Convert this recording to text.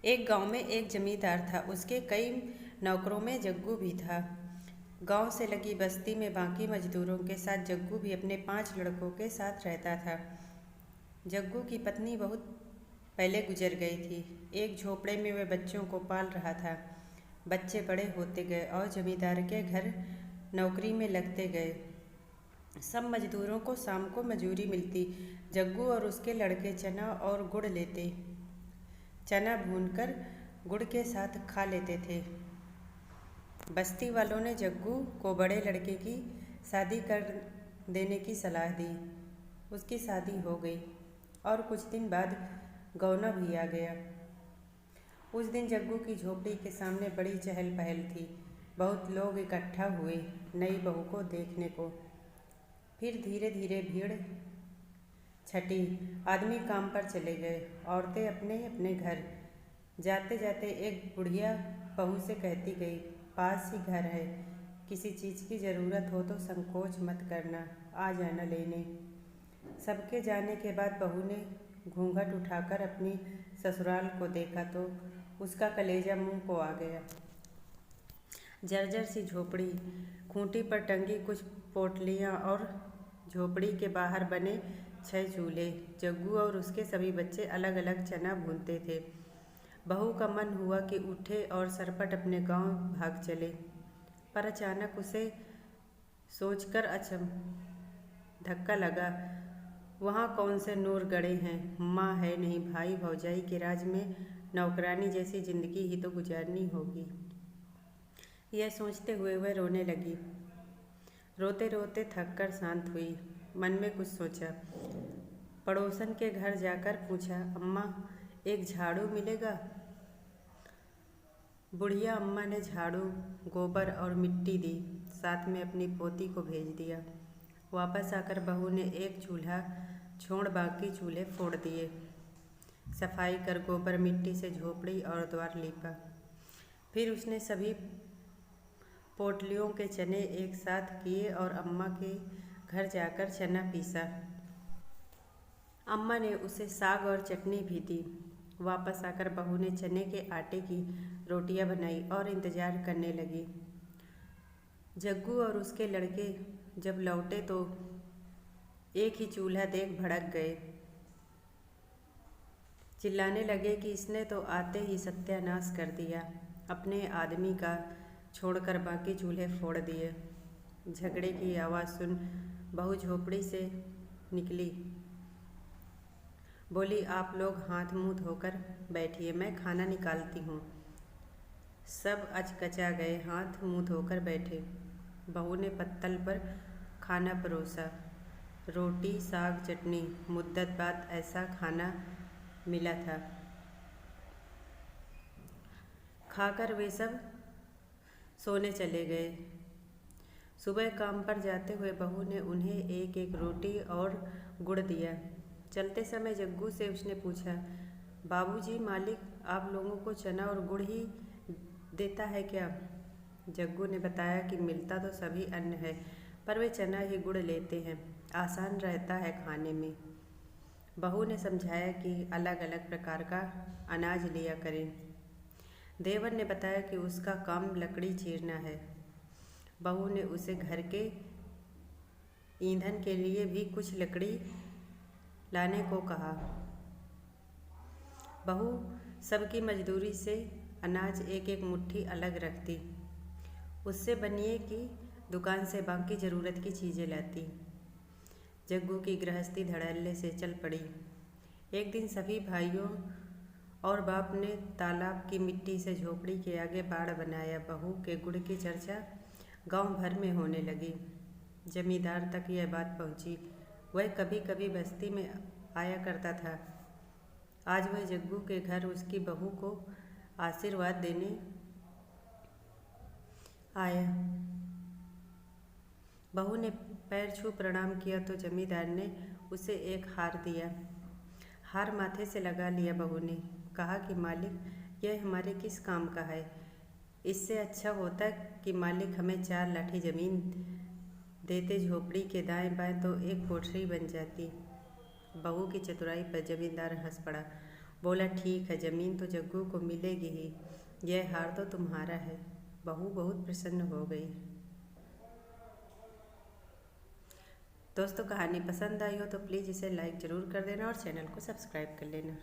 एक गांव में एक जमींदार था। उसके कई नौकरों में जग्गू भी था। गांव से लगी बस्ती में बाकी मजदूरों के साथ जग्गू भी अपने 5 लड़कों के साथ रहता था। जग्गू की पत्नी बहुत पहले गुजर गई थी। एक झोपड़े में वह बच्चों को पाल रहा था। बच्चे बड़े होते गए और जमींदार के घर नौकरी में लगते गए। सब मजदूरों को शाम को मजूरी मिलती। जग्गू और उसके लड़के चना और गुड़ लेते। चना भूनकर गुड़ के साथ खा लेते थे। बस्ती वालों ने जग्गू को बड़े लड़के की शादी कर देने की सलाह दी। उसकी शादी हो गई और कुछ दिन बाद गौना भी आ गया। उस दिन जग्गू की झोपड़ी के सामने बड़ी चहल पहल थी। बहुत लोग इकट्ठा हुए नई बहू को देखने को। फिर धीरे धीरे भीड़ छटी। आदमी काम पर चले गए, औरतें अपने अपने घर। जाते जाते एक बुढ़िया बहू से कहती गई, पास ही घर है, किसी चीज़ की ज़रूरत हो तो संकोच मत करना, आ जाना लेने। सबके जाने के बाद बहू ने घूंघट उठाकर अपनी ससुराल को देखा तो उसका कलेजा मुंह को आ गया। जर्जर सी झोपड़ी, खूंटी पर टंगी कुछ पोटलियाँ और झोपड़ी के बाहर बने 6 चूल्हे। जग्गू और उसके सभी बच्चे अलग अलग चना भूनते थे। बहू का मन हुआ कि उठे और सरपट अपने गांव भाग चले, पर अचानक उसे सोचकर धक्का लगा। वहाँ कौन से नूर गड़े हैं, माँ है नहीं, भाई भौजाई के राज में नौकरानी जैसी जिंदगी ही तो गुजारनी होगी। यह सोचते हुए वह रोने लगी। रोते रोते थक कर शांत हुई। मन में कुछ सोचा। पड़ोसन के घर जाकर पूछा, अम्मा एक झाड़ू मिलेगा? बुढ़िया अम्मा ने झाड़ू, गोबर और मिट्टी दी, साथ में अपनी पोती को भेज दिया। वापस आकर बहू ने एक चूल्हा छोड़ बाकी चूल्हे फोड़ दिए। सफाई कर गोबर मिट्टी से झोपड़ी और द्वार लीपा। फिर उसने सभी पोटलियों के चने एक साथ किए और अम्मा के घर जाकर चना पीसा। अम्मा ने उसे साग और चटनी भी दी। वापस आकर बहू ने चने के आटे की रोटियां बनाई और इंतजार करने लगी। जग्गू और उसके लड़के जब लौटे तो एक ही चूल्हा देख भड़क गए। चिल्लाने लगे कि इसने तो आते ही सत्यानाश कर दिया, अपने आदमी का छोड़कर बाकी चूल्हे फोड़ दिए। झगड़े की आवाज़ सुन बहू झोपड़ी से निकली। बोली, आप लोग हाथ मुंह धोकर बैठिए, मैं खाना निकालती हूँ। सब अचकचा गए, हाथ मुंह धोकर बैठे। बहू ने पत्तल पर खाना परोसा, रोटी साग चटनी। मुद्दत बाद ऐसा खाना मिला था। खाकर वे सब सोने चले गए। सुबह काम पर जाते हुए बहू ने उन्हें एक एक रोटी और गुड़ दिया। चलते समय जग्गू से उसने पूछा, बाबूजी, मालिक आप लोगों को चना और गुड़ ही देता है क्या? जग्गू ने बताया कि मिलता तो सभी अन्न है, पर वे चना ही गुड़ लेते हैं, आसान रहता है खाने में। बहू ने समझाया कि अलग अलग प्रकार का अनाज लिया करें। देवर ने बताया कि उसका काम लकड़ी चीरना है। बहू ने उसे घर के ईंधन के लिए भी कुछ लकड़ी लाने को कहा। बहू सबकी मजदूरी से अनाज एक एक मुट्ठी अलग रखती, उससे बनिए की दुकान से बाकी ज़रूरत की चीज़ें लाती। जग्गू की गृहस्थी धड़ल्ले से चल पड़ी। एक दिन सभी भाइयों और बाप ने तालाब की मिट्टी से झोपड़ी के आगे बाड़ बनाया। बहू के गुड़ की चर्चा गांव भर में होने लगी। जमींदार तक यह बात पहुंची। वह कभी कभी बस्ती में आया करता था। आज वह जग्गू के घर उसकी बहू को आशीर्वाद देने आया। बहू ने पैर छू प्रणाम किया तो जमींदार ने उसे एक हार दिया। हार माथे से लगा लिया। बहू ने कहा कि मालिक, यह हमारे किस काम का है? इससे अच्छा होता कि मालिक हमें 4 लाठी ज़मीन देते, झोपड़ी के दाएं बाएं तो एक कोठरी बन जाती। बहू की चतुराई पर जमींदार हंस पड़ा। बोला, ठीक है, ज़मीन तो जग्गू को मिलेगी ही, यह हार तो तुम्हारा है। बहू बहुत प्रसन्न हो गई। दोस्तों, कहानी पसंद आई हो तो प्लीज़ इसे लाइक ज़रूर कर देना और चैनल को सब्सक्राइब कर लेना।